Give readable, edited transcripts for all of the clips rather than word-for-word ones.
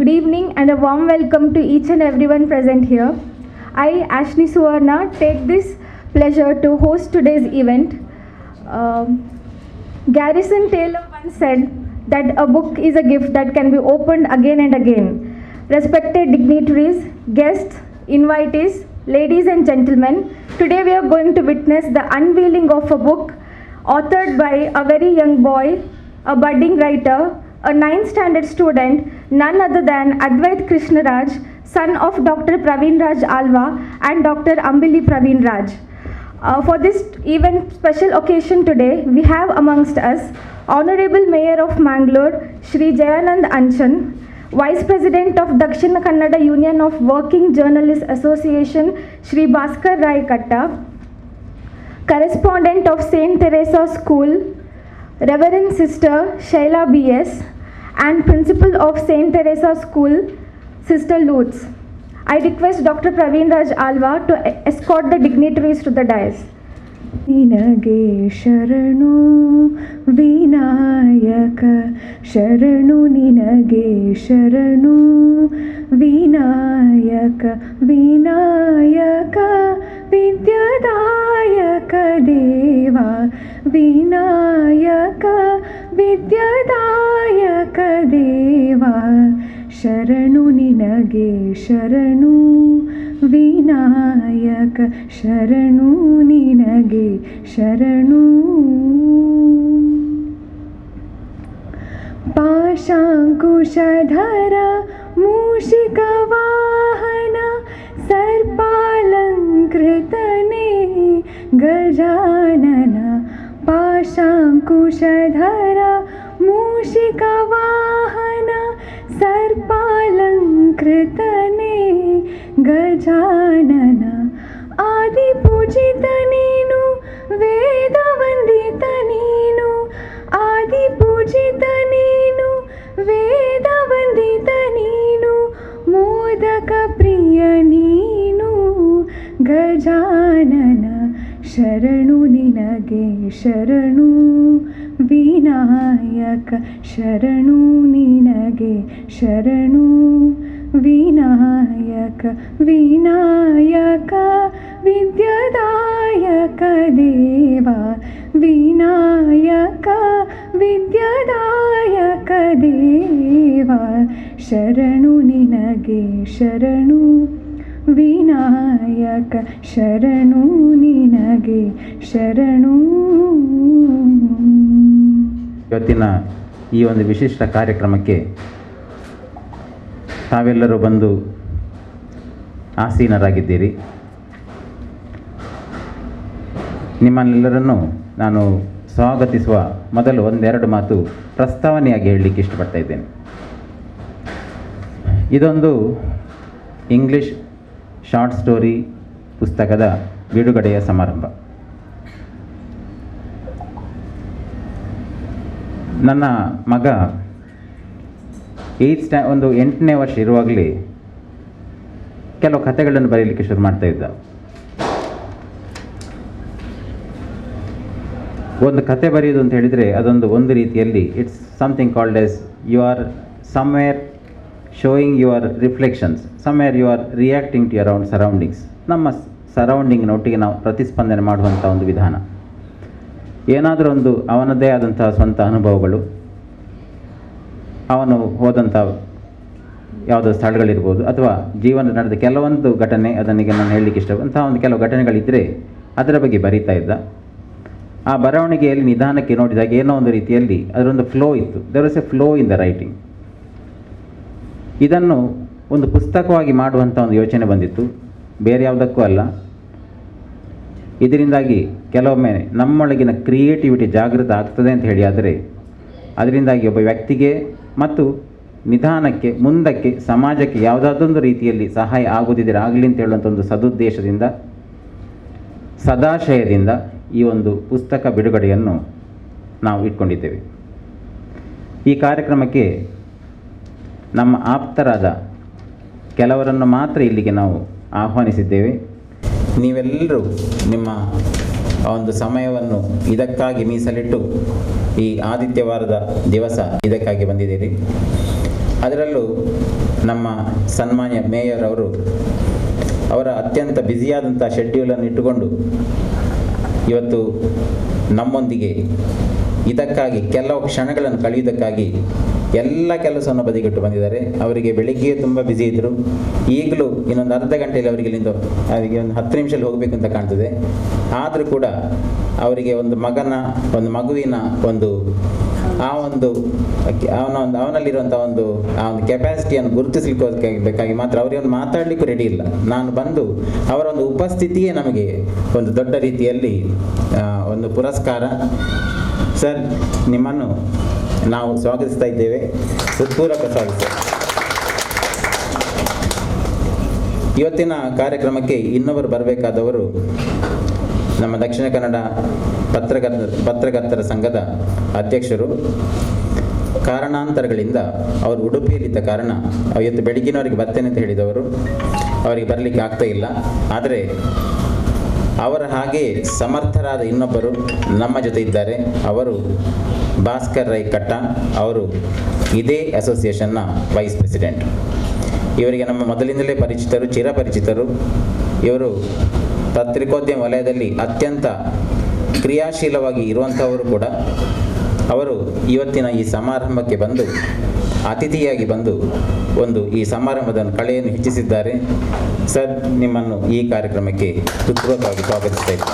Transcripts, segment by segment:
Good evening and a warm welcome to each and everyone present here. I, Ashni Suvarna, take this pleasure to host today's event. Garrison Taylor once said that a book is a gift that can be opened again and again. Respected dignitaries, guests, invitees, ladies and gentlemen, today we are going to witness the unveiling of a book authored by a very young boy, a budding writer, a 9th standard student, none other than Advait Krishna Raj, son of Dr. Praveen Raj Alva and Dr. Ambili Praveen Raj. For this event special occasion today, we have amongst us Honorable Mayor of Mangalore, Shri Jayanand Anchan, Vice President of Dakshina Kannada Union of Working Journalists Association, Shri Bhaskar Rai Katta, Correspondent of St. Teresa School, Reverend Sister Shaila B.S., and Principal of St. Teresa School, Sister Lutz. I request Dr. Praveen Raj Alva to escort the dignitaries to the dais. Ninage Sharanu Vinayaka Sharanu Ninage Sharanu Vinayaka Vinayaka Vidyadayaka Deva Vinayaka Vidyadayaka Deva Sharanu Ninage Sharanu Vinayaka Sharanu Ninage Sharanu Pashankushadhara Mushika Vahana Sarpalankritane Gajanana Pashankushadhara Mushika Vahana Sarpalankritane Gajanana Adi Pujita Neenu Veda Vandita Neenu Adi Pujita Neenu Veda Vandita Neenu Modaka Priya Neenu Gajanana Sharanu Ninage Sharanu Vinayaka Sharanu Ninage Sharanu Vinayaka Vinayaka Vidyadayaka Deva Vinayaka Vidyadayaka Deva Sharanu Ninage Sharanu Vinayaka Sharanu Ninage Sharanu. ಇವತ್ತಿನ ಈ ಒಂದು ವಿಶಿಷ್ಟ ಕಾರ್ಯಕ್ರಮಕ್ಕೆ ತಾವೆಲ್ಲರೂ ಬಂದು ಆಸೀನರಾಗಿದ್ದೀರಿ. ನಿಮ್ಮನ್ನೆಲ್ಲರನ್ನು ನಾನು ಸ್ವಾಗತಿಸುವ ಮೊದಲು ಒಂದೆರಡು ಮಾತು ಪ್ರಸ್ತಾವನೆಯಾಗಿ ಹೇಳಲಿಕ್ಕೆ ಇಷ್ಟಪಡ್ತಾ ಇದ್ದೇನೆ. ಇದೊಂದು ಇಂಗ್ಲಿಷ್ ಶಾರ್ಟ್ ಸ್ಟೋರಿ ಪುಸ್ತಕದ ಬಿಡುಗಡೆಯ ಸಮಾರಂಭ. ನನ್ನ ಮಗ ಒಂದು 8ನೇ ವರ್ಷ ಇರುವಾಗಲೇ ಕೆಲವು ಕಥೆಗಳನ್ನು ಬರೀಲಿಕ್ಕೆ ಶುರು ಮಾಡ್ತಾ ಇದ್ದ. ಒಂದು ಕತೆ ಬರೆಯೋದು ಅಂತ ಹೇಳಿದರೆ ಒಂದು ರೀತಿಯಲ್ಲಿ it's something called as you are somewhere showing your reflections, somewhere you are reacting to your own surroundings. ನಮ್ಮ ಸರೌಂಡಿಂಗ್ನೊಟ್ಟಿಗೆ ನಾವು ಪ್ರತಿಸ್ಪಂದನೆ ಮಾಡುವಂಥ ಒಂದು ವಿಧಾನ. ಏನಾದರೂ ಒಂದು ಅವನದೇ ಆದಂತಹ ಸ್ವಂತ ಅನುಭವಗಳು, ಅವನು ಹೋದಂಥ ಯಾವುದೋ ಸ್ಥಳಗಳಿರ್ಬೋದು, ಅಥವಾ ಜೀವನ ನಡೆದ ಕೆಲವೊಂದು ಘಟನೆ, ಅದನಿಗೆ ನಾನು ಹೇಳಲಿಕ್ಕೆ ಅಂತಹ ಒಂದು ಕೆಲವು ಘಟನೆಗಳಿದ್ದರೆ ಅದರ ಬಗ್ಗೆ ಬರೀತಾ ಇದ್ದ. ಆ ಬರವಣಿಗೆಯಲ್ಲಿ ನಿಧಾನಕ್ಕೆ ನೋಡಿದಾಗ ಏನೋ ಒಂದು ರೀತಿಯಲ್ಲಿ ಅದರೊಂದು ಫ್ಲೋ ಇತ್ತು. There was a flow in the writing. ಇದನ್ನು ಒಂದು ಪುಸ್ತಕವಾಗಿ ಮಾಡುವಂಥ ಒಂದು ಯೋಚನೆ ಬಂದಿತ್ತು, ಬೇರೆ ಯಾವುದಕ್ಕೂ ಅಲ್ಲ. ಇದರಿಂದಾಗಿ ಕೆಲವೊಮ್ಮೆ ನಮ್ಮೊಳಗಿನ ಕ್ರಿಯೇಟಿವಿಟಿ ಜಾಗೃತ ಆಗ್ತದೆ ಅಂತ ಹೇಳಿ, ಆದರೆ ಅದರಿಂದಾಗಿ ಒಬ್ಬ ವ್ಯಕ್ತಿಗೆ ಮತ್ತು ನಿಧಾನಕ್ಕೆ ಮುಂದಕ್ಕೆ ಸಮಾಜಕ್ಕೆ ಯಾವುದಾದೊಂದು ರೀತಿಯಲ್ಲಿ ಸಹಾಯ ಆಗೋದಿದ್ರೆ ಆಗಲಿ ಅಂತ ಹೇಳುವಂಥ ಒಂದು ಸದುದ್ದೇಶದಿಂದ, ಸದಾಶಯದಿಂದ ಈ ಒಂದು ಪುಸ್ತಕ ಬಿಡುಗಡೆಯನ್ನು ನಾವು ಇಟ್ಕೊಂಡಿದ್ದೇವೆ. ಈ ಕಾರ್ಯಕ್ರಮಕ್ಕೆ ನಮ್ಮ ಆಪ್ತರಾದ ಕೆಲವರನ್ನು ಮಾತ್ರ ಇಲ್ಲಿಗೆ ನಾವು ಆಹ್ವಾನಿಸಿದ್ದೇವೆ. ನೀವೆಲ್ಲರೂ ನಿಮ್ಮ ಒಂದು ಸಮಯವನ್ನು ಇದಕ್ಕಾಗಿ ಮೀಸಲಿಟ್ಟು ಈ ಆದಿತ್ಯವಾರದ ದಿವಸ ಇದಕ್ಕಾಗಿ ಬಂದಿದ್ದೀರಿ. ಅದರಲ್ಲೂ ನಮ್ಮ ಸನ್ಮಾನ್ಯ ಮೇಯರ್ ಅವರು ಅವರ ಅತ್ಯಂತ ಬ್ಯುಸಿಯಾದಂಥ ಶೆಡ್ಯೂಲನ್ನು ಇಟ್ಟುಕೊಂಡು ಇವತ್ತು ನಮ್ಮೊಂದಿಗೆ ಇದಕ್ಕಾಗಿ ಕೆಲವು ಕ್ಷಣಗಳನ್ನು ಕಳೆಯುವುದಕ್ಕಾಗಿ ಎಲ್ಲ ಕೆಲಸವನ್ನು ಬದಿಗಿಟ್ಟು ಬಂದಿದ್ದಾರೆ. ಅವರಿಗೆ ಬೆಳಿಗ್ಗೆ ತುಂಬ ಬ್ಯುಸಿ ಇದ್ದರು. ಈಗಲೂ ಇನ್ನೊಂದು ಅರ್ಧ ಗಂಟೆಯಲ್ಲಿ ಅವರಿಗೆ ಇಲ್ಲಿಂದ ಅವರಿಗೆ ಒಂದು 10 ನಿಮಿಷದಲ್ಲಿ ಹೋಗಬೇಕು ಅಂತ ಕಾಣ್ತದೆ. ಆದರೂ ಕೂಡ ಅವರಿಗೆ ಒಂದು ಮಗುವಿನ ಅವನಲ್ಲಿರುವಂಥ ಒಂದು ಕೆಪಾಸಿಟಿಯನ್ನು ಗುರುತಿಸಲಿಕ್ಕೋಬೇಕಾಗಿ ಮಾತ್ರ ಅವರಿಗೆ ಮಾತಾಡಲಿಕ್ಕೂ ರೆಡಿ ಇಲ್ಲ. ನಾನು ಬಂದು ಅವರ ಒಂದು ಉಪಸ್ಥಿತಿಯೇ ನಮಗೆ ಒಂದು ದೊಡ್ಡ ರೀತಿಯಲ್ಲಿ ಒಂದು ಪುರಸ್ಕಾರ. ಸರ್, ನಿಮ್ಮನ್ನು ನಾವು ಸ್ವಾಗತಿಸ್ತಾ ಇದ್ದೇವೆ. ಹೃತ್ಪೂರ್ವಕ ಸ್ವಾಗತ. ಇವತ್ತಿನ ಕಾರ್ಯಕ್ರಮಕ್ಕೆ ಇನ್ನೊಬ್ಬರು ಬರಬೇಕಾದವರು ನಮ್ಮ ದಕ್ಷಿಣ ಕನ್ನಡ ಪತ್ರಕರ್ತರ ಸಂಘದ ಅಧ್ಯಕ್ಷರು. ಕಾರಣಾಂತರಗಳಿಂದ ಅವರು ಉಡುಪಿಯಲ್ಲಿದ್ದ ಕಾರಣ ಇವತ್ತು ಬೆಳಗ್ಗಿನವರಿಗೆ ಬರ್ತೇನೆ ಅಂತ ಹೇಳಿದವರು, ಅವರಿಗೆ ಬರಲಿಕ್ಕೆ ಆಗ್ತಾ ಇಲ್ಲ. ಆದರೆ ಅವರ ಹಾಗೆ ಸಮರ್ಥರಾದ ಇನ್ನೊಬ್ಬರು ನಮ್ಮ ಜೊತೆ ಇದ್ದಾರೆ. ಅವರು ಭಾಸ್ಕರ್ ರೈ ಕಟ್ಟ. ಅವರು ಇದೇ ಅಸೋಸಿಯೇಷನ್ನ ವೈಸ್ ಪ್ರೆಸಿಡೆಂಟ್. ಇವರಿಗೆ ನಮ್ಮ ಮೊದಲಿಂದಲೇ ಚಿರಪರಿಚಿತರು. ಇವರು ಪತ್ರಿಕೋದ್ಯಮ ವಲಯದಲ್ಲಿ ಅತ್ಯಂತ ಕ್ರಿಯಾಶೀಲವಾಗಿ ಇರುವಂಥವರು ಕೂಡ. ಅವರು ಇವತ್ತಿನ ಈ ಸಮಾರಂಭಕ್ಕೆ ಬಂದು ಅತಿಥಿಯಾಗಿ ಬಂದು ಈ ಸಮಾರಂಭದ ಕಳೆಯನ್ನು ಹೆಚ್ಚಿಸಿದ್ದಾರೆ. ಸರ್, ನಿಮ್ಮನ್ನು ಈ ಕಾರ್ಯಕ್ರಮಕ್ಕೆ ಹೃತ್ಪೂರ್ವಕವಾಗಿ ಸ್ವಾಗತಿಸ್ತಾ ಇದ್ದೇನೆ.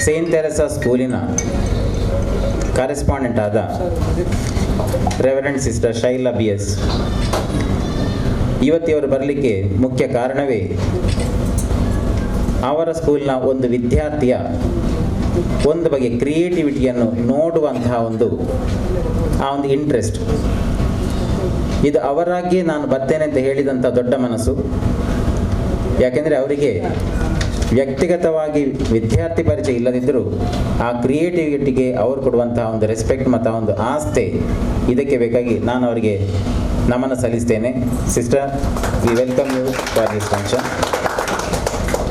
ಸೇಂಟ್ ತೆರೆಸಾ ಸ್ಕೂಲಿನ ಕರೆಸ್ಪಾಂಡೆಂಟ್ ಆದ ರೆವರೆಂಡ್ ಸಿಸ್ಟರ್ ಶೈಲಾ BS ಇವತ್ತಿವರು ಬರಲಿಕ್ಕೆ ಮುಖ್ಯ ಕಾರಣವೇ ಅವರ ಸ್ಕೂಲ್ನ ಒಂದು ವಿದ್ಯಾರ್ಥಿಯ ಒಂದು ಬಗೆಯ ಕ್ರಿಯೇಟಿವಿಟಿಯನ್ನು ನೋಡುವಂತಹ ಒಂದು ಇಂಟ್ರೆಸ್ಟ್. ಇದು ಅವರಾಗಿಯೇ ನಾನು ಬರ್ತೇನೆ ಅಂತ ಹೇಳಿದಂಥ ದೊಡ್ಡ ಮನಸ್ಸು. ಯಾಕೆಂದರೆ ಅವರಿಗೆ ವ್ಯಕ್ತಿಗತವಾಗಿ ವಿದ್ಯಾರ್ಥಿ ಪರಿಚಯ ಇಲ್ಲದಿದ್ದರೂ ಆ ಕ್ರಿಯೇಟಿವಿಟಿಗೆ ಅವರು ಕೊಡುವಂತಹ ಒಂದು ರೆಸ್ಪೆಕ್ಟ್ ಮತ್ತು ಆ ಒಂದು ಆಸ್ಥೆ, ಇದಕ್ಕೆ ಬೇಕಾಗಿ ನಾನು ಅವರಿಗೆ ನಮನ ಸಲ್ಲಿಸ್ತೇನೆ. Sister, we welcome you for this function.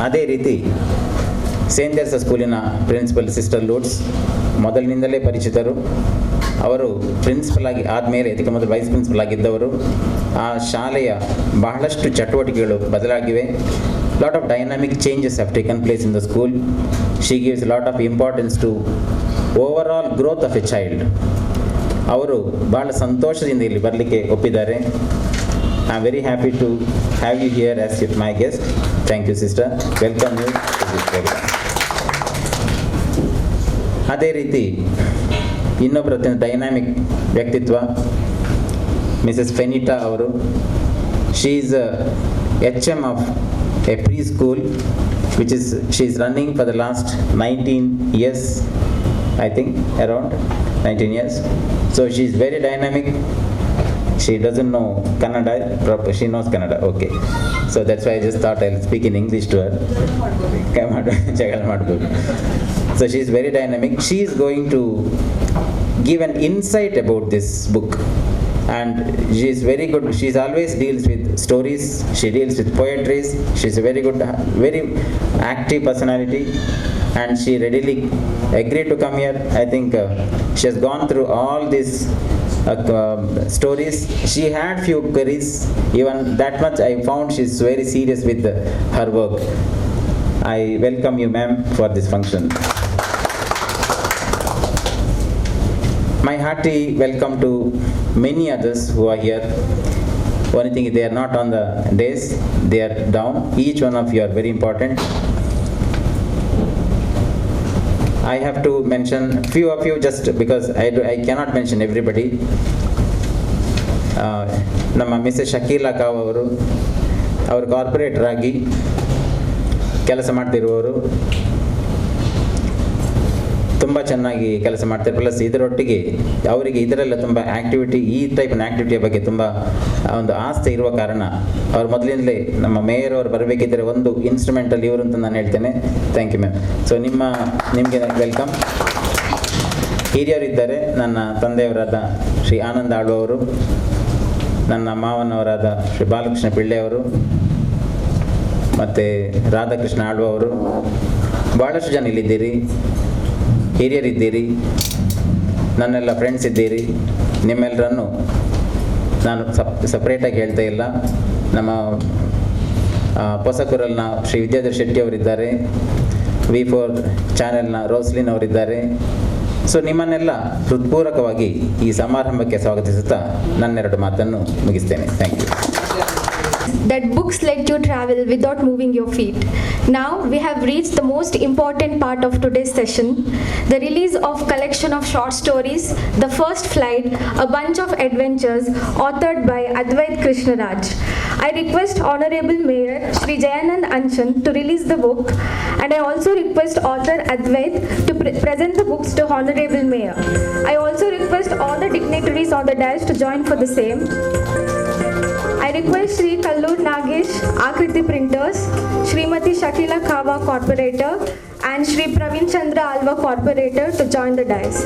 ಅದೇ ರೀತಿ ಸೇಂಟ್ ತೆರೆಸಾ ಸ್ಕೂಲಿನ ಪ್ರಿನ್ಸಿಪಲ್ ಸಿಸ್ಟರ್ ಲೂಟ್ಸ್ ಮೊದಲಿನಿಂದಲೇ ಪರಿಚಿತರು. ಅವರು ಪ್ರಿನ್ಸಿಪಲ್ ಆಗಿ ಆದಮೇಲೆ ಇದಕ್ಕೆ ಮೊದಲು ವೈಸ್ ಪ್ರಿನ್ಸಿಪಲ್ ಆಗಿದ್ದವರು. ಆ ಶಾಲೆಯ ಬಹಳಷ್ಟು ಚಟುವಟಿಕೆಗಳು ಬದಲಾಗಿವೆ. lot of dynamic changes have taken place in the school. She gives a lot of importance to overall growth of a child. ಅವರು ಬಹಳ ಸಂತೋಷದಿಂದ ಇಲ್ಲಿ ಬರಲಿಕ್ಕೆ ಒಪ್ಪಿದ್ದಾರೆ. I am very happy to have you here as my guest. Thank you sister, welcome you to this program. ಅದೇ ರೀತಿ ಇನ್ನೊಬ್ಬರ dynamic ವ್ಯಕ್ತಿತ್ವ ಮಿಸಸ್ ಫೆನಿಟಾ ಅವರು. She is HM of a preschool which is she is running for the last 19 years, I think around 19 years. So she is very dynamic. She doesn't know Kannada proper. She knows Kannada. Okay, so that's why I just thought I'll speak in English to her. So she is very dynamic. She is going to give an insight about this book. And she is very good. She always deals with stories. She deals with poetry. She is a very good, very active personality, and she readily agreed to come here. I think she has gone through all these stories. She had few queries. Even that much I found she is very serious with her work. I welcome you, ma'am, for this function. My hearty welcome to many others who are here. Only thing, they are not on the days, they are down. Each one of you are very important. I have to mention few of you just because I cannot mention everybody. ನಮ್ಮ Mrs Shakeela ಕಾವ್ ಅವರು corporate ಆಗಿ ಕೆಲಸ ಮಾಡ್ತಿರುವವರು. ತುಂಬ ಚೆನ್ನಾಗಿ ಕೆಲಸ ಮಾಡ್ತಾರೆ. Plus ಇದರೊಟ್ಟಿಗೆ ಅವರಿಗೆ ಇದರೆಲ್ಲ ತುಂಬ ಆ್ಯಕ್ಟಿವಿಟಿ, ಈ ಟೈಪಿನ ಆ್ಯಕ್ಟಿವಿಟಿಯ ಬಗ್ಗೆ ತುಂಬ ಒಂದು ಆಸ್ಥೆ ಇರುವ ಕಾರಣ ಅವ್ರು ಮೊದಲಿಂದಲೇ ನಮ್ಮ ಮೇಯರ್ ಅವರು ಬರಬೇಕಿದ್ದರೆ ಒಂದು ಇನ್ಸ್ಟ್ರೂಮೆಂಟಲ್ಲಿ ಇವರು ಅಂತ ನಾನು ಹೇಳ್ತೇನೆ. Thank you ma'am. ಸೊ ನಿಮಗೆ ವೆಲ್ಕಮ್. ಹಿರಿಯರಿದ್ದಾರೆ. ನನ್ನ ತಂದೆಯವರಾದ ಶ್ರೀ ಆನಂದ ಆಳ್ವರು, ನನ್ನ ಮಾವನವರಾದ ಶ್ರೀ ಬಾಲಕೃಷ್ಣ ಪಿಳ್ಳೆಯವರು ಮತ್ತು ರಾಧಾಕೃಷ್ಣ ಆಳ್ವರು. ಭಾಳಷ್ಟು ಜನ ಇಲ್ಲಿದ್ದೀರಿ, ಹಿರಿಯರಿದ್ದೀರಿ. ನನ್ನೆಲ್ಲ ಫ್ರೆಂಡ್ಸ್ ಇದ್ದೀರಿ. ನಿಮ್ಮೆಲ್ಲರನ್ನು ನಾನು ಸಪ್ರೇಟಾಗಿ ಹೇಳ್ತಾ ಇಲ್ಲ. ನಮ್ಮ ಹೊಸಕೂರಲ್ನ ಶ್ರೀ ವಿದ್ಯಾಧರ್ ಶೆಟ್ಟಿ ಅವರಿದ್ದಾರೆ, V4 ಚಾನೆಲ್ನ ರೋಸ್ಲಿನ್ ಅವರಿದ್ದಾರೆ. ಸೊ ನಿಮ್ಮನ್ನೆಲ್ಲ ಹೃತ್ಪೂರ್ವಕವಾಗಿ ಈ ಸಮಾರಂಭಕ್ಕೆ ಸ್ವಾಗತಿಸುತ್ತಾ ನನ್ನೆರಡು ಮಾತನ್ನು ಮುಗಿಸ್ತೇನೆ. Thank you. That books let you travel without moving your feet. Now we have reached the most important part of today's session, the release of collection of short stories, The First Flight, a bunch of adventures authored by Advait Krishna Raj. I request Honorable Mayor Shri Jayanand Anchan to release the book, and I also request author Advait to present the books to Honorable Mayor. I also request all the dignitaries on the dais to join for the same. I request Shri Kallur Nagesh, Akriti Printers, Srimati Shakila Khava Corporator, and Shri Praveen Chandra Alva Corporator to join the dais.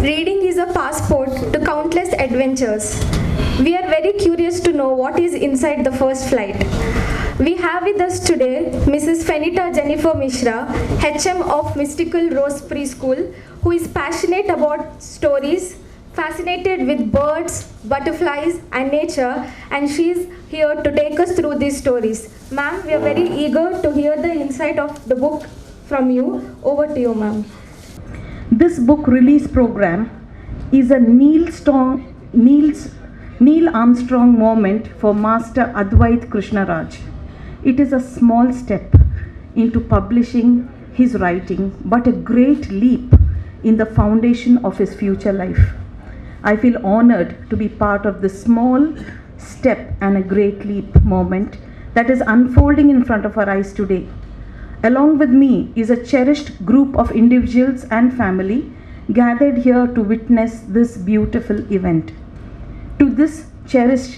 Reading is a passport to countless adventures. We are very curious to know what is inside the first flight. We have with us today Mrs. Fenita Jennifer Mishra, HM of Mystical Rose Preschool, who is passionate about stories, fascinated with birds, butterflies and nature, and she is here to take us through these stories. Ma'am, we are very eager to hear the insight of the book from you. Over to you, ma'am. This book release program is a Neil Armstrong moment for Master Advait Krishna Raj. It is a small step into publishing his writing, but a great leap in the foundation of his future life. I feel honored to be part of this small step and a great leap moment that is unfolding in front of our eyes today. Along with me is a cherished group of individuals and family gathered here to witness this beautiful event. To this cherished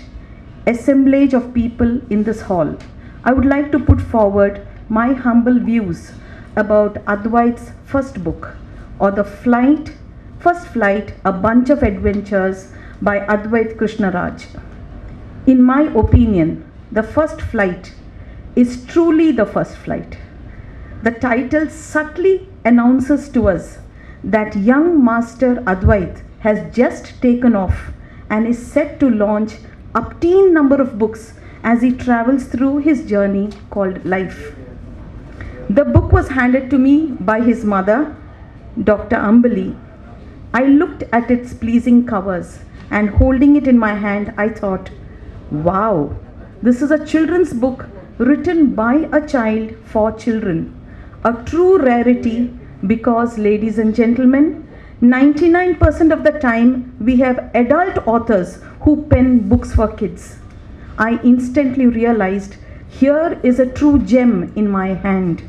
assemblage of people in this hall, I would like to put forward my humble views about Advait's first book, or First Flight, a bunch of adventures by Advait Krishna Raj. In my opinion, the first flight is truly the first flight. The title subtly announces to us that young Master Advait has just taken off and is set to launch obscene number of books as he travels through his journey called life. The book was handed to me by his mother, Dr. Ambali. I looked at its pleasing covers and holding it in my hand, I thought, wow, this is a children's book written by a child for children. A true rarity because, ladies and gentlemen, 99% of the time we have adult authors who pen books for kids. I instantly realized here is a true gem in my hand.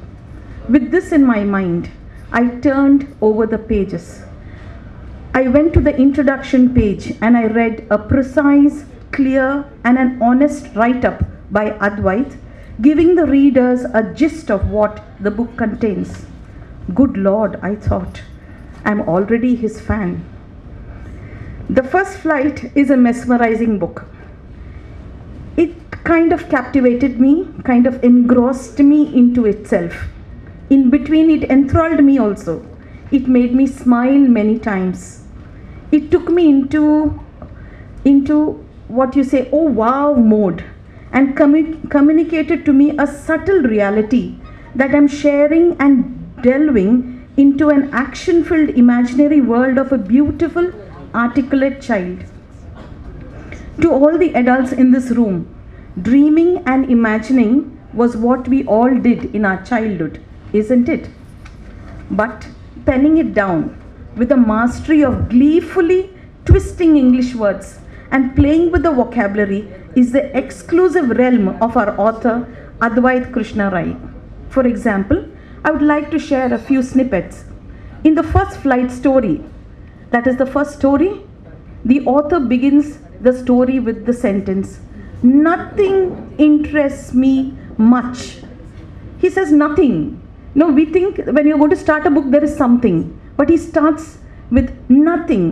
With this in my mind, I turned over the pages. I went to the introduction page and I read a precise, clear and an honest write-up by Advait, giving the readers a gist of what the book contains. Good Lord, I thought, I'm already his fan. The First Flight is a mesmerizing book. It kind of captivated me, kind of engrossed me into itself. In between, it enthralled me also. It made me smile many times. It took me into what you say, oh wow mode, and communicated to me a subtle reality that I'm sharing and delving into an action-filled imaginary world of a beautiful, articulate child. To all the adults in this room, dreaming and imagining was what we all did in our childhood, isn't it? But penning it down with a mastery of gleefully twisting English words and playing with the vocabulary is the exclusive realm of our author, Advait Krishna Rai. For example, I would like to share a few snippets. In the first flight story, that is the first story, the author begins the story with the sentence, "Nothing interests me much." He says nothing. No, we think when you're going to start a book, there is something. But he starts with "Nothing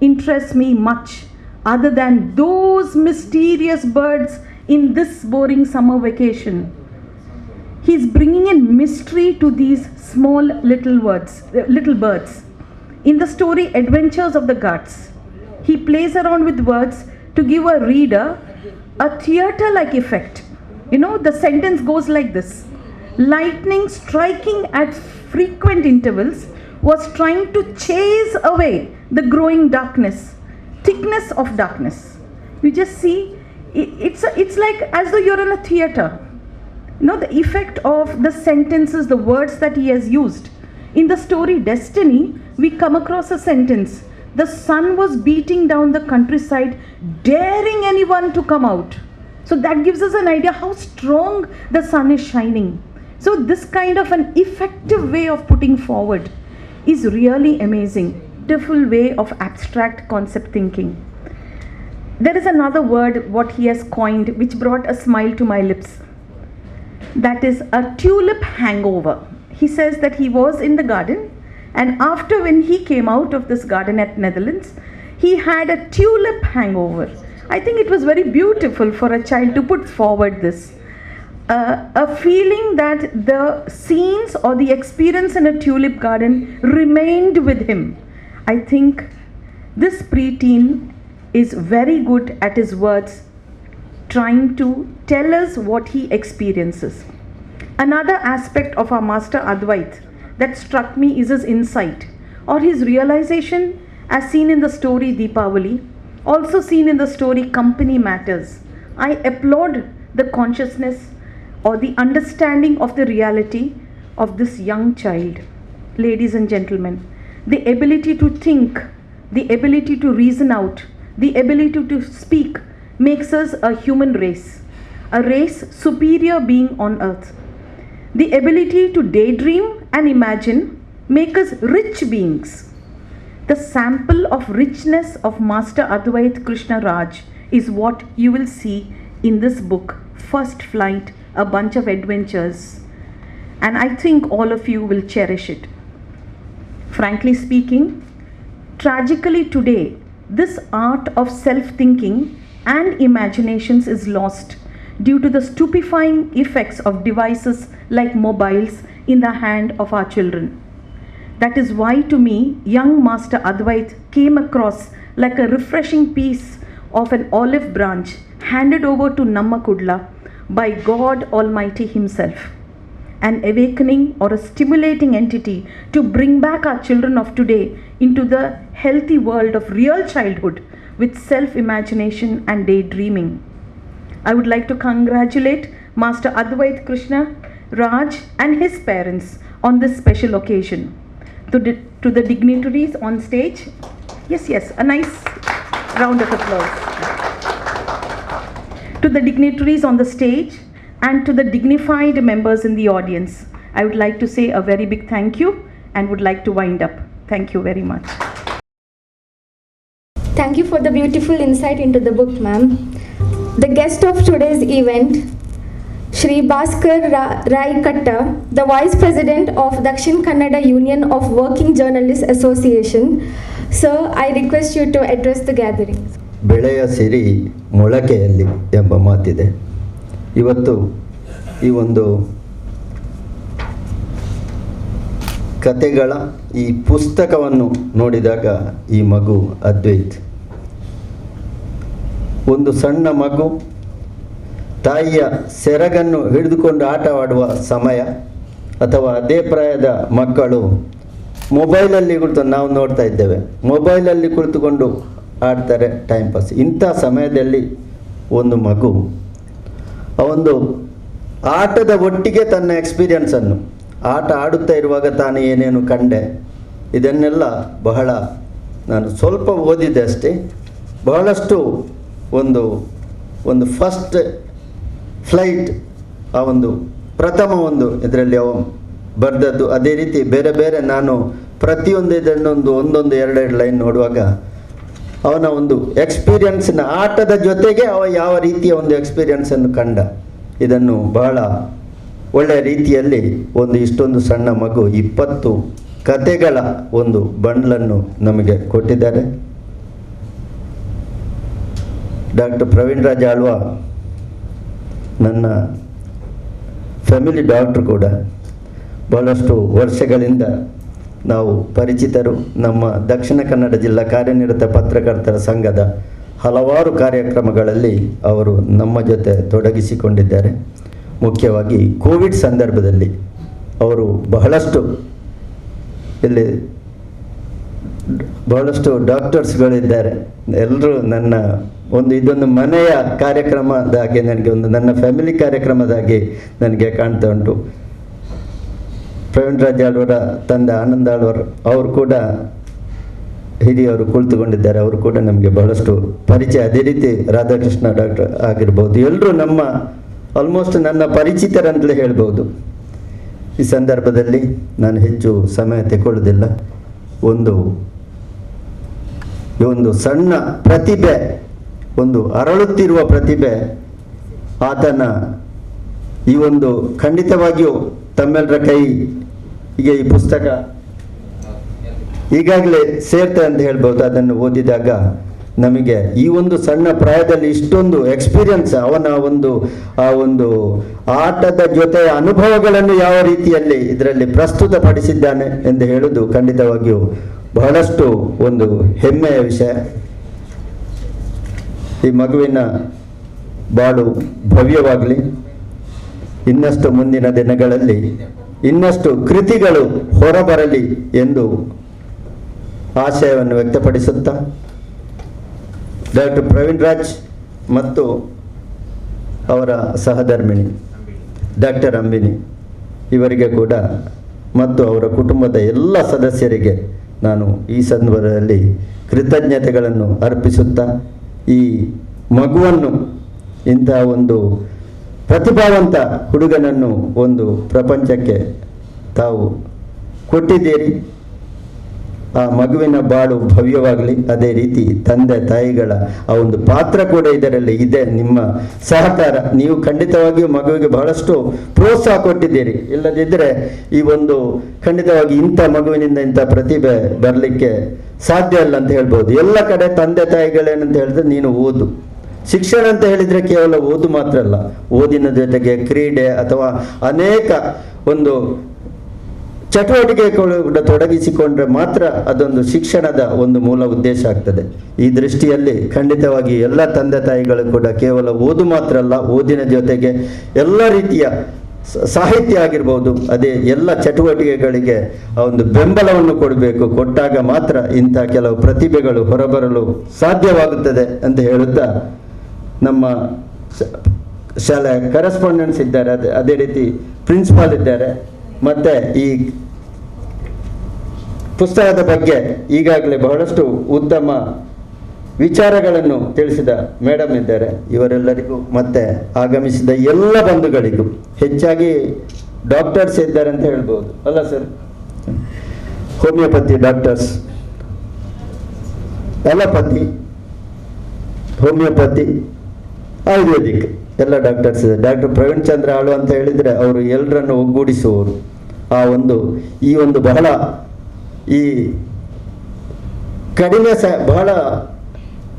interests me much other than those mysterious birds in this boring summer vacation." He's bringing in mystery to these small little birds. In the story Adventures of the Gods, he plays around with words to give a reader a theater-like effect. The sentence goes like this: "Lightning striking at frequent intervals was trying to chase away the growing darkness, thickness of darkness." You just see, it's like as though you're in a theater. The effect of the sentences, the words that he has used. In the story Destiny, we come across a sentence: "The sun was beating down the countryside, daring anyone to come out." So that gives us an idea how strong the sun is shining. So this kind of an effective way of putting forward is really amazing. Beautiful way of abstract concept thinking. There is another word what he has coined which brought a smile to my lips. That is a tulip hangover. He says that he was in the garden, and after when he came out of this garden at Netherlands, he had a tulip hangover. I think it was very beautiful for a child to put forward this. A feeling that the scenes or the experience in a tulip garden remained with him. I think this preteen is very good at his words, trying to tell us what he experiences. Another aspect of our Master Advait that struck me is his insight or his realization as seen in the story Deepavali, also seen in the story Company Matters. I applaud the consciousness or the understanding of the reality of this young child. Ladies and gentlemen, the ability to think, the ability to reason out, the ability to speak makes us a human race, a race superior being on earth. The ability to daydream and imagine make us rich beings. The sample of richness of Master Advait Krishna Raj is what you will see in this book, First Flight, A Bunch of Adventures. And I think all of you will cherish it. Frankly speaking, tragically today, this art of self-thinking and imaginations is lost due to the stupefying effects of devices like mobiles in the hand of our children. That is why to me, young Master Advait came across like a refreshing piece of an olive branch handed over to Nammakudla by God Almighty Himself. An awakening or a stimulating entity to bring back our children of today into the healthy world of real childhood with self-imagination and daydreaming. I would like to congratulate Master Advait Krishna Raj and his parents on this special occasion. To the dignitaries on stage, yes, a nice round of applause. To the dignitaries on the stage and to the dignified members in the audience, I would like to say a very big thank you and would like to wind up. Thank you very much. Thank you for the beautiful insight into the book, ma'am. The guest of today's event, Shri Bhaskar Rai Katta, the Vice President of Dakshin Kannada Union of Working Journalists Association. Sir, I request you to address the gathering. ಬೆಳೆಯ ಸಿರಿ ಮೊಳಕೆಯಲ್ಲಿ ಎಂಬ ಮಾತಿದೆ. ಇವತ್ತು ಈ ಒಂದು ಕತೆಗಳ ಈ ಪುಸ್ತಕವನ್ನು ನೋಡಿದಾಗ ಈ ಮಗು ಅದ್ವೈತ್, ಒಂದು ಸಣ್ಣ ಮಗು ತಾಯಿಯ ಸೆರಗನ್ನು ಹಿಡಿದುಕೊಂಡು ಆಟವಾಡುವ ಸಮಯ, ಅಥವಾ ಅದೇ ಪ್ರಾಯದ ಮಕ್ಕಳು ಮೊಬೈಲಲ್ಲಿ ಕುಳಿತು ನಾವು ನೋಡ್ತಾ ಇದ್ದೇವೆ, ಮೊಬೈಲಲ್ಲಿ ಕುಳಿತುಕೊಂಡು ಆಡ್ತಾರೆ ಟೈಮ್ ಪಾಸ್. ಇಂಥ ಸಮಯದಲ್ಲಿ ಒಂದು ಮಗು ಆ ಒಂದು ಆಟದ ಒಟ್ಟಿಗೆ ತನ್ನ ಎಕ್ಸ್ಪೀರಿಯನ್ಸನ್ನು, ಆಟ ಆಡುತ್ತಾ ಇರುವಾಗ ತಾನು ಏನೇನು ಕಂಡೆ ಇದನ್ನೆಲ್ಲ ಬಹಳ ನಾನು ಸ್ವಲ್ಪ ಓದಿದ್ದೆ ಅಷ್ಟೇ, ಬಹಳಷ್ಟು ಒಂದು ಫಸ್ಟ್ ಫ್ಲೈಟ್ ಆ ಒಂದು ಪ್ರಥಮ ಒಂದು ಇದರಲ್ಲಿ ಅವ ಬರೆದದ್ದು. ಅದೇ ರೀತಿ ಬೇರೆ ಬೇರೆ ನಾನು ಪ್ರತಿಯೊಂದು ಇದನ್ನೊಂದು ಒಂದೊಂದು ಎರಡೆರಡು ಲೈನ್ ನೋಡುವಾಗ ಅವನ ಒಂದು ಎಕ್ಸ್ಪೀರಿಯನ್ಸ್ನ ಆಟದ ಜೊತೆಗೆ ಅವ ಯಾವ ರೀತಿಯ ಒಂದು ಎಕ್ಸ್ಪೀರಿಯನ್ಸನ್ನು ಕಂಡ, ಇದನ್ನು ಬಹಳ ಒಳ್ಳೆಯ ರೀತಿಯಲ್ಲಿ ಒಂದು ಇಷ್ಟೊಂದು ಸಣ್ಣ ಮಗು 20 ಕತೆಗಳ ಒಂದು ಬಂಡ್ಲನ್ನು ನಮಗೆ ಕೊಟ್ಟಿದ್ದಾರೆ. ಡಾಕ್ಟರ್ ಪ್ರವೀಣ್ ರಾಜ್ ಆಳ್ವ ನನ್ನ ಫ್ಯಾಮಿಲಿ ಡಾಕ್ಟ್ರು ಕೂಡ. ಬಹಳಷ್ಟು ವರ್ಷಗಳಿಂದ ನಾವು ಪರಿಚಿತರು. ನಮ್ಮ ದಕ್ಷಿಣ ಕನ್ನಡ ಜಿಲ್ಲಾ ಕಾರ್ಯನಿರತ ಪತ್ರಕರ್ತರ ಸಂಘದ ಹಲವಾರು ಕಾರ್ಯಕ್ರಮಗಳಲ್ಲಿ ಅವರು ನಮ್ಮ ಜೊತೆ ತೊಡಗಿಸಿಕೊಂಡಿದ್ದಾರೆ. ಮುಖ್ಯವಾಗಿ ಕೋವಿಡ್ ಸಂದರ್ಭದಲ್ಲಿ ಅವರು ಬಹಳಷ್ಟು ಡಾಕ್ಟರ್ಸ್ಗಳಿದ್ದಾರೆ. ಎಲ್ಲರೂ ನನ್ನ ಇದೊಂದು ಮನೆಯ ಕಾರ್ಯಕ್ರಮದಾಗೆ ನನಗೆ ನನ್ನ ಫ್ಯಾಮಿಲಿ ಕಾರ್ಯಕ್ರಮದಾಗೆ ನನಗೆ ಕಾಣ್ತಾ ಉಂಟು. ಪ್ರವೀಣ್ ರಾಜ್ ಆಳ್ವರ ತಂದೆ ಆನಂದ್ ಆಳ್ವರ್ ಅವರು ಕೂಡ ಹಿರಿಯವರು ಕುಳಿತುಕೊಂಡಿದ್ದಾರೆ. ಅವರು ಕೂಡ ನಮಗೆ ಬಹಳಷ್ಟು ಪರಿಚಯ. ಅದೇ ರೀತಿ ರಾಧಾಕೃಷ್ಣ ಡಾಕ್ಟರ್ ಆಗಿರ್ಬೋದು. ಎಲ್ಲರೂ ಆಲ್ಮೋಸ್ಟ್ ನನ್ನ ಪರಿಚಿತರಂತಲೇ ಹೇಳ್ಬೋದು. ಈ ಸಂದರ್ಭದಲ್ಲಿ ನಾನು ಹೆಚ್ಚು ಸಮಯ ತಗೊಳ್ಳೋದಿಲ್ಲ. ಒಂದು ಸಣ್ಣ ಪ್ರತಿಭೆ, ಒಂದು ಅರಳುತ್ತಿರುವ ಪ್ರತಿಭೆ, ಆತನ ಈ ಒಂದು ಖಂಡಿತವಾಗಿಯೂ ತಮ್ಮೆಲ್ಲರ ಕೈಗೆ ಈ ಪುಸ್ತಕ ಈಗಾಗಲೇ ಸೇರ್ತೆ ಅಂತ ಹೇಳ್ಬೋದು. ಅದನ್ನು ಓದಿದಾಗ ನಮಗೆ ಈ ಒಂದು ಸಣ್ಣ ಪ್ರಾಯದಲ್ಲಿ ಇಷ್ಟೊಂದು ಎಕ್ಸ್ಪೀರಿಯನ್ಸ್, ಅವನ ಆ ಒಂದು ಆಟದ ಜೊತೆ ಅನುಭವಗಳನ್ನು ಯಾವ ರೀತಿಯಲ್ಲಿ ಇದರಲ್ಲಿ ಪ್ರಸ್ತುತಪಡಿಸಿದ್ದಾನೆ ಎಂದು ಹೇಳುವುದು ಖಂಡಿತವಾಗಿಯೂ ಬಹಳಷ್ಟು ಒಂದು ಹೆಮ್ಮೆಯ ವಿಷಯ. ಈ ಮಗುವಿನ ಬಾಳು ಭವ್ಯವಾಗಲಿ. ಇನ್ನಷ್ಟು ಮುಂದಿನ ದಿನಗಳಲ್ಲಿ ಇನ್ನಷ್ಟು ಕೃತಿಗಳು ಹೊರಬರಲಿ ಎಂದು ಆಶಯವನ್ನು ವ್ಯಕ್ತಪಡಿಸುತ್ತಾ, ಡಾಕ್ಟರ್ ಪ್ರವೀಣ್ ರಾಜ್ ಮತ್ತು ಅವರ ಸಹಧರ್ಮಿಣಿ ಡಾಕ್ಟರ್ ಅಂಬಿನಿ ಇವರಿಗೆ ಕೂಡ ಮತ್ತು ಅವರ ಕುಟುಂಬದ ಎಲ್ಲ ಸದಸ್ಯರಿಗೆ ನಾನು ಈ ಸಂದರ್ಭದಲ್ಲಿ ಕೃತಜ್ಞತೆಗಳನ್ನು ಅರ್ಪಿಸುತ್ತಾ, ಈ ಮಗುವನ್ನು, ಇಂತಹ ಒಂದು ಪ್ರತಿಭಾವಂತ ಹುಡುಗನನ್ನು ಒಂದು ಪ್ರಪಂಚಕ್ಕೆ ತಾವು ಕೊಟ್ಟಿದ್ದೀರಿ. ಆ ಮಗುವಿನ ಬಾಳು ಭವ್ಯವಾಗಲಿ. ಅದೇ ರೀತಿ ತಂದೆ ತಾಯಿಗಳ ಆ ಒಂದು ಪಾತ್ರ ಕೂಡ ಇದರಲ್ಲಿ ಇದೆ. ನಿಮ್ಮ ಸಹಕಾರ, ನೀವು ಖಂಡಿತವಾಗಿಯೂ ಮಗುವಿಗೆ ಬಹಳಷ್ಟು ಪ್ರೋತ್ಸಾಹ ಕೊಟ್ಟಿದ್ದೀರಿ. ಇಲ್ಲದಿದ್ದರೆ ಈ ಒಂದು ಖಂಡಿತವಾಗಿ ಇಂಥ ಮಗುವಿನಿಂದ ಇಂಥ ಪ್ರತಿಭೆ ಬರಲಿಕ್ಕೆ ಸಾಧ್ಯ ಇಲ್ಲ ಅಂತ ಹೇಳ್ಬೋದು. ಎಲ್ಲ ಕಡೆ ತಂದೆ ತಾಯಿಗಳೇನಂತ ಹೇಳಿದ್ರೆ, ನೀನು ಓದು, ಶಿಕ್ಷಣ ಅಂತ ಹೇಳಿದರೆ ಕೇವಲ ಓದು ಮಾತ್ರ ಅಲ್ಲ, ಓದಿನ ಜೊತೆಗೆ ಕ್ರೀಡೆ ಅಥವಾ ಅನೇಕ ಒಂದು ಚಟುವಟಿಕೆಗಳು ತೊಡಗಿಸಿಕೊಂಡ್ರೆ ಮಾತ್ರ ಅದೊಂದು ಶಿಕ್ಷಣದ ಒಂದು ಮೂಲ ಉದ್ದೇಶ ಆಗ್ತದೆ. ಈ ದೃಷ್ಟಿಯಲ್ಲಿ ಖಂಡಿತವಾಗಿ ಎಲ್ಲ ತಂದೆ ತಾಯಿಗಳು ಕೂಡ ಕೇವಲ ಓದು ಮಾತ್ರ ಅಲ್ಲ, ಓದಿನ ಜೊತೆಗೆ ಎಲ್ಲ ರೀತಿಯ ಸಾಹಿತ್ಯ ಆಗಿರ್ಬೋದು, ಅದೇ ಎಲ್ಲ ಚಟುವಟಿಕೆಗಳಿಗೆ ಆ ಒಂದು ಬೆಂಬಲವನ್ನು ಕೊಡಬೇಕು. ಕೊಟ್ಟಾಗ ಮಾತ್ರ ಇಂಥ ಕೆಲವು ಪ್ರತಿಭೆಗಳು ಹೊರಬರಲು ಸಾಧ್ಯವಾಗುತ್ತದೆ ಅಂತ ಹೇಳುತ್ತಾ, ನಮ್ಮ ಶಾಲೆ ಕರೆಸ್ಪಾಂಡೆಂಟ್ಸ್ ಇದ್ದಾರೆ, ಅದೇ ರೀತಿ ಪ್ರಿನ್ಸಿಪಾಲ್ ಇದ್ದಾರೆ, ಮತ್ತು ಈ ಪುಸ್ತಕದ ಬಗ್ಗೆ ಈಗಾಗಲೇ ಬಹಳಷ್ಟು ಉತ್ತಮ ವಿಚಾರಗಳನ್ನು ತಿಳಿಸಿದ ಮೇಡಮ್ ಇದ್ದಾರೆ. ಇವರೆಲ್ಲರಿಗೂ ಮತ್ತೆ ಆಗಮಿಸಿದ ಎಲ್ಲ ಬಂಧುಗಳಿಗೂ, ಹೆಚ್ಚಾಗಿ ಡಾಕ್ಟರ್ಸ್ ಇದ್ದಾರೆ ಅಂತ ಹೇಳ್ಬೋದು ಅಲ್ಲ sir, homeopathy doctors, allopathy, homeopathy, Ayurvedic ಎಲ್ಲ ಡಾಕ್ಟರ್ಸ್ ಇದೆ. ಡಾಕ್ಟರ್ ಪ್ರವೀಣ್ ಚಂದ್ರ ಆಳು ಅಂತ ಹೇಳಿದರೆ ಅವರು ಎಲ್ಲರನ್ನು ಒಗ್ಗೂಡಿಸುವವರು. ಈ ಒಂದು ಬಹಳ ಈ ಕಡಿಮೆ ಬಹಳ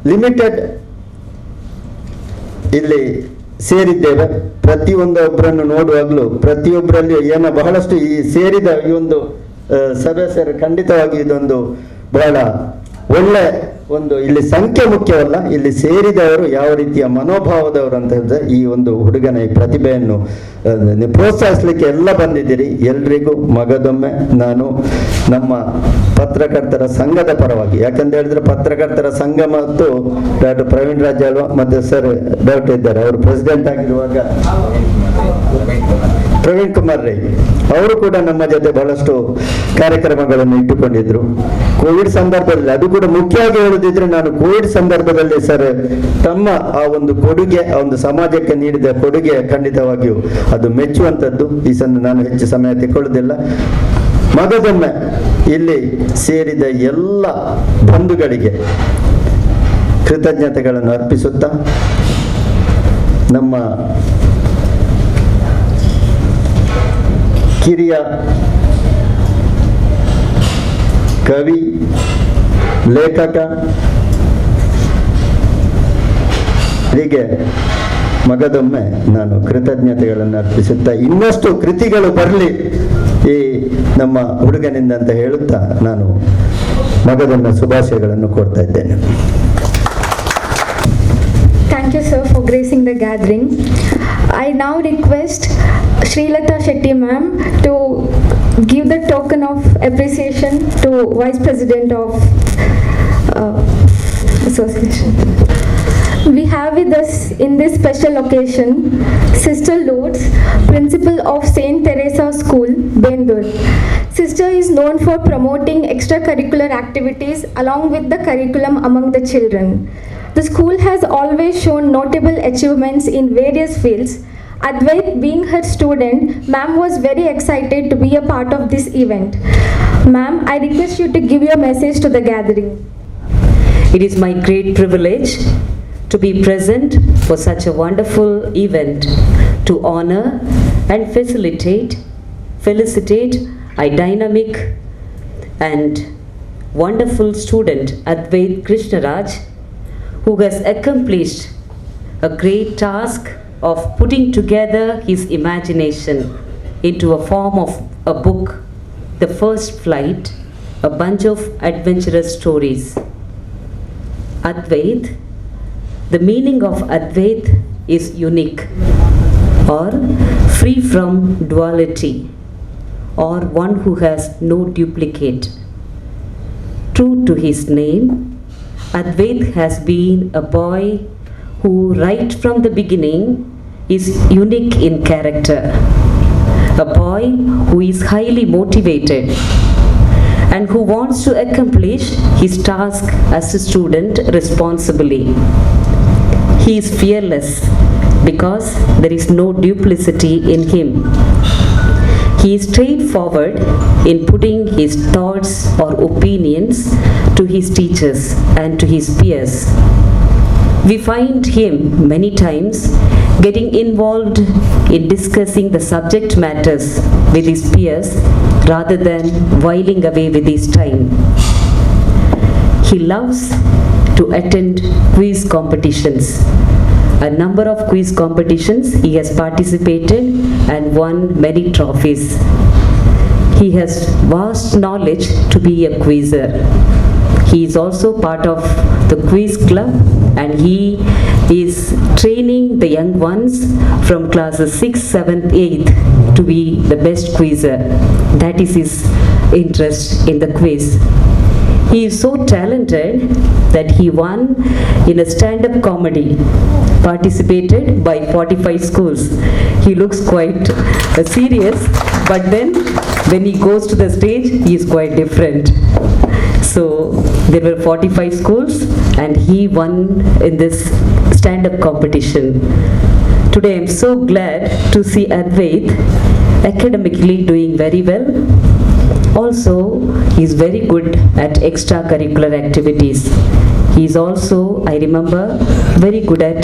ಲಿಮಿಟೆಡ್ ಇಲ್ಲಿ ಸೇರಿದ್ದೇವೆ. ಪ್ರತಿಯೊಬ್ಬರನ್ನು ನೋಡುವಾಗಲೂ ಪ್ರತಿಯೊಬ್ಬರಲ್ಲಿ ಏನೋ ಬಹಳಷ್ಟು ಈ ಸೇರಿದ ಈ ಒಂದು ಸದಸ್ಯರು ಖಂಡಿತವಾಗಿ ಇದೊಂದು ಬಹಳ ಒಳ್ಳೆ ಒಂದು, ಇಲ್ಲಿ ಸಂಖ್ಯೆ ಮುಖ್ಯವಲ್ಲ, ಇಲ್ಲಿ ಸೇರಿದವರು ಯಾವ ರೀತಿಯ ಮನೋಭಾವದವರು ಅಂತ ಹೇಳಿದ್ರೆ ಈ ಒಂದು ಹುಡುಗನ ಈ ಪ್ರತಿಭೆಯನ್ನು ಪ್ರೋತ್ಸಾಹಿಸಲಿಕ್ಕೆ ಎಲ್ಲ ಬಂದಿದ್ದೀರಿ. ಎಲ್ರಿಗೂ ಮಗದೊಮ್ಮೆ ನಾನು ನಮ್ಮ ಪತ್ರಕರ್ತರ ಸಂಘದ ಪರವಾಗಿ, ಯಾಕಂತ ಹೇಳಿದ್ರೆ ಪತ್ರಕರ್ತರ ಸಂಘ ಮತ್ತು ಡಾಕ್ಟರ್ ಪ್ರವೀಣ್ ರಾಜ್ ಅಲ್ವಾ ಮತ್ತು ಸರ್ ಡಾಕ್ಟರ್ ಇದ್ದಾರೆ, ಅವರು ಪ್ರೆಸಿಡೆಂಟ್ ಆಗಿರುವಾಗ ಪ್ರವೀಣ್ ಕುಮಾರ್ ರೈ ಅವರು ಕೂಡ ನಮ್ಮ ಜೊತೆ ಬಹಳಷ್ಟು ಕಾರ್ಯಕ್ರಮಗಳನ್ನು ಇಟ್ಟುಕೊಂಡಿದ್ರು. ಕೋವಿಡ್ ಸಂದರ್ಭದಲ್ಲಿ ಅದು ಕೂಡ ಮುಖ್ಯವಾಗಿ ಹೇಳುದಿದ್ರೆ, ನಾನು ಕೋವಿಡ್ ಸಂದರ್ಭದಲ್ಲಿ ಸರ್ ತಮ್ಮ ಆ ಒಂದು ಕೊಡುಗೆ, ಆ ಒಂದು ಸಮಾಜಕ್ಕೆ ನೀಡಿದ ಕೊಡುಗೆ ಖಂಡಿತವಾಗಿಯೂ ಅದು ಮೆಚ್ಚುವಂಥದ್ದು. ಈ ನಾನು ಹೆಚ್ಚು ಸಮಯ ತೆಕ್ಕೊಳ್ಳುವುದಿಲ್ಲ. ಮಗದೊಮ್ಮೆ ಇಲ್ಲಿ ಸೇರಿದ ಎಲ್ಲ ಬಂಧುಗಳಿಗೆ ಕೃತಜ್ಞತೆಗಳನ್ನು ಅರ್ಪಿಸುತ್ತಾ, ನಮ್ಮ ಕಿರಿಯ ಕವಿ, ಲೇಖಕ ಹೀಗೆ ಮಗದೊಮ್ಮೆ ನಾನು ಕೃತಜ್ಞತೆಗಳನ್ನು ಅರ್ಪಿಸುತ್ತಾ, ಇನ್ನಷ್ಟು ಕೃತಿಗಳು ಬರಲಿ ಈ ನಮ್ಮ ಹುಡುಗನಿಂದ ಅಂತ ಹೇಳುತ್ತಾ ನಾನು ಮಗದೊಮ್ಮೆ ಶುಭಾಶಯಗಳನ್ನು ಕೊಡ್ತಾ ಇದ್ದೇನೆ. Thank you, sir, for gracing the gathering. I now request Srilata Shetty ma'am to give the token of appreciation to Vice President of Association. We have with us in this special occasion Sister Lourdes, Principal of Saint Teresa School, Bendur. Sister is known for promoting extracurricular activities along with the curriculum among the children. The school has always shown notable achievements in various fields. Advait being her student, ma'am was very excited to be a part of this event. Ma'am, I request you to give your message to the gathering. It is my great privilege to be present for such a wonderful event to honor and felicitate a dynamic and wonderful student, Advait Krishna Raj, who has accomplished a great task of putting together his imagination into a form of a book, The First Flight, a bunch of adventurous stories. Advait, the meaning of Advait is unique or free from duality, or one who has no duplicate. True to his name, Advait has been a boy who right from the beginning is unique in character. A boy who is highly motivated and who wants to accomplish his task as a student responsibly. He is fearless because there is no duplicity in him. He is straightforward in putting his thoughts or opinions to his teachers and to his peers. We find him many times getting involved in discussing the subject matters with his peers rather than whiling away with his time. He loves to attend quiz competitions. A number of quiz competitions he has participated and won many trophies. He has vast knowledge to be a quizzer. He is also part of the quiz club and he is training the young ones from classes 6th, 7th, 8th to be the best quizzer. That is his interest in the quiz. He is so talented that he won in a stand-up comedy participated by 45 schools. He looks quite serious, but then when he goes to the stage, he is quite different. So there were 45 schools and he won in this stand-up competition. Today I am so glad to see Advait academically doing very well. Also, he is very good at extracurricular activities. He is also, I remember, very good at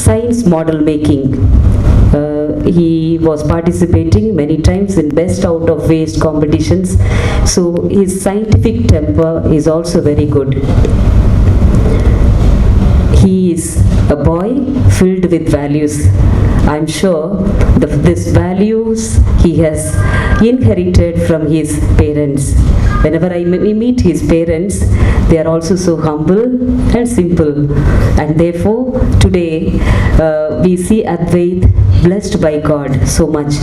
science model making. He was participating many times in best out of waste competitions. So his scientific temper is also very good. He is a boy filled with values. I'm sure these values he has inherited from his parents. Whenever I meet his parents, they are also so humble and simple. And therefore, today we see Advait blessed by God so much.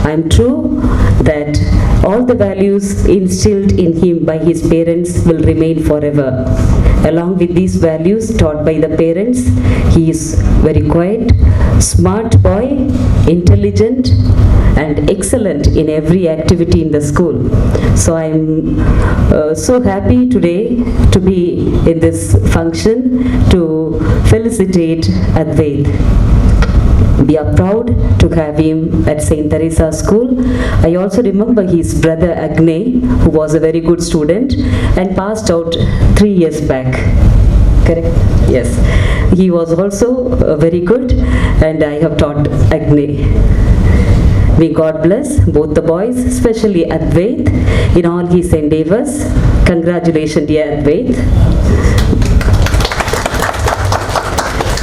I am true that all the values instilled in him by his parents will remain forever. Along with these values taught by the parents, he is very quiet, smart boy, intelligent, and excellent in every activity in the school. So I am so happy today to be in this function to felicitate Advait. We are proud to have him at St. Teresa School. I also remember his brother Agnay, who was a very good student and passed out 3 years back. Correct? Yes. He was also very good, and I have taught Agnay. May God bless both the boys, especially Advait, in all his endeavors. Congratulations, dear Advait.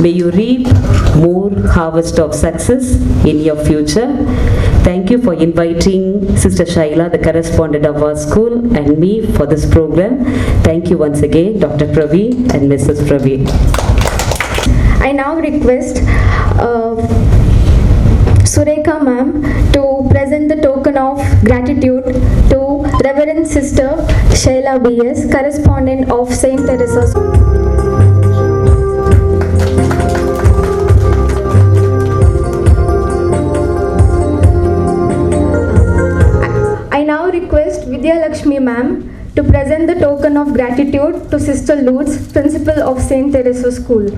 May you reap more harvest of success in your future. Thank you for inviting Sister Shaila, the correspondent of our school, and me for this program. Thank you once again, Dr. Pravi and Mrs. Pravi. I now request Sureka ma'am to present the token of gratitude to Reverend Sister Shaila B.S., correspondent of St. Teresa's. I now request Vidya Lakshmi ma'am to present the token of gratitude to Sister Lourdes, principal of St. Teresa School.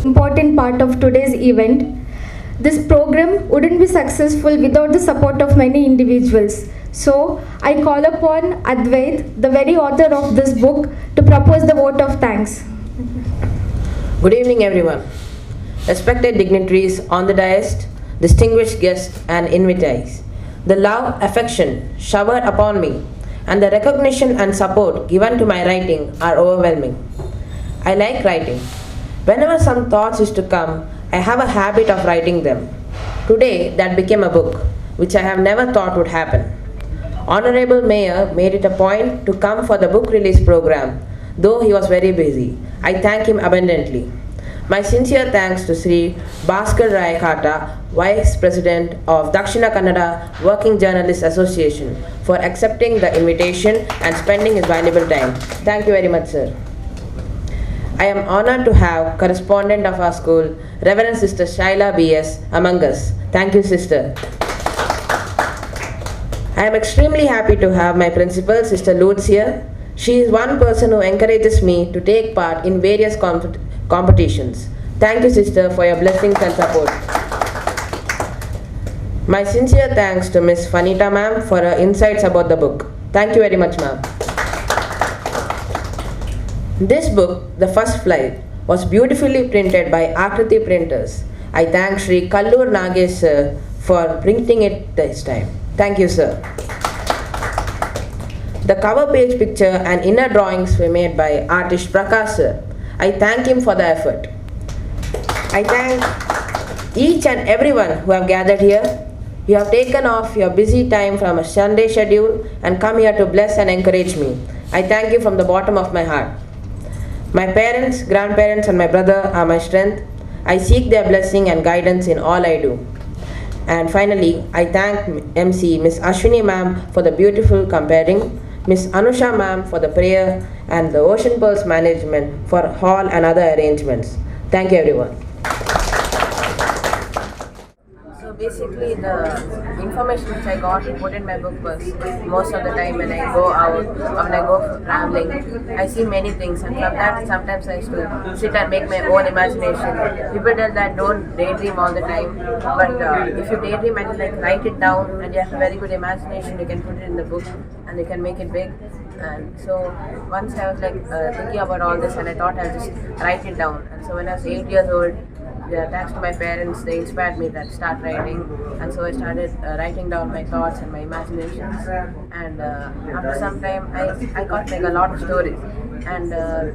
Important part of today's event. This program wouldn't be successful without the support of many individuals. So I call upon Advait, the very author of this book, to propose the vote of thanks. Good evening, everyone. Respected dignitaries on the dais, distinguished guests and invitees. The love, affection showered upon me and the recognition and support given to my writing are overwhelming. I like writing. Whenever some thoughts used to come, I have a habit of writing them. Today, that became a book, which I have never thought would happen. Honorable Mayor made it a point to come for the book release program, though he was very busy. I thank him abundantly. My sincere thanks to Sri Bhaskar Rai Khata, Vice President of Dakshina Kannada Working Journalists Association, for accepting the invitation and spending his valuable time. Thank you very much, sir. I am honored to have correspondent of our school, Reverend Sister Shaila B.S. among us. Thank you, sister. I am extremely happy to have my principal, Sister Lourdes, here. She is one person who encourages me to take part in various competitions. Thank you, sister, for your blessings and support. My sincere thanks to Miss Fanita ma'am for her insights about the book. Thank you very much, ma'am. This book, The First Flight, was beautifully printed by Akriti Printers. I thank Sri Kallur Nagesh sir for printing it this time. Thank you, sir. The cover page picture and inner drawings were made by artist Prakash sir. I thank him for the effort. I thank each and everyone who have gathered here. You have taken off your busy time from a Sunday schedule and come here to bless and encourage me. I thank you from the bottom of my heart. My parents, grandparents and my brother are my strength. I seek their blessing and guidance in all I do. And finally, I thank MC Miss Ashwini ma'am for the beautiful comparing, Miss Anusha ma'am for the prayer, and the Ocean Pearls management for hall and other arrangements. Thank you, everyone. So basically, the information which I got put in my book was most of the time when I go out or when I go for traveling, I see many things, and from that sometimes I used to sit and make my own imagination. People tell that don't daydream all the time, but if you daydream and like write it down and you have a very good imagination, you can put it in the book and you can make it big. And so once I was like thinking about all this, and I thought I'll just write it down. And so when I was 8 years old, thanks to my parents, they inspired me to start writing, and so I started writing down my thoughts and my imaginations. And after some time, I got like a lot of stories. And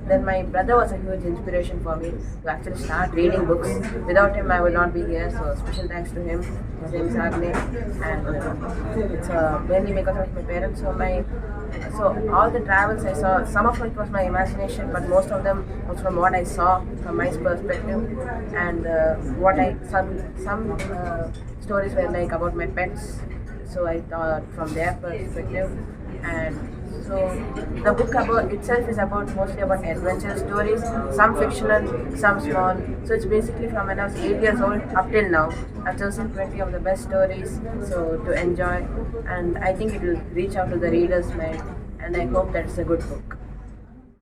then my brother was a huge inspiration for me to actually start reading books. Without him, I would not be here. So special thanks to him. His name is Agnes, and it's mainly because of my parents. So all the travels I saw, some of it was my imagination, but most of them was from what I saw from my perspective, and what I some stories were like about my pets. So I thought from their perspective, and so the book about itself is mostly about adventure stories, some fictional, some small. So it's basically from when I was 8 years old up till now. I've chosen 20 of the best stories so to enjoy, and I think it will reach out to the reader's mind, and I hope that it's a good book.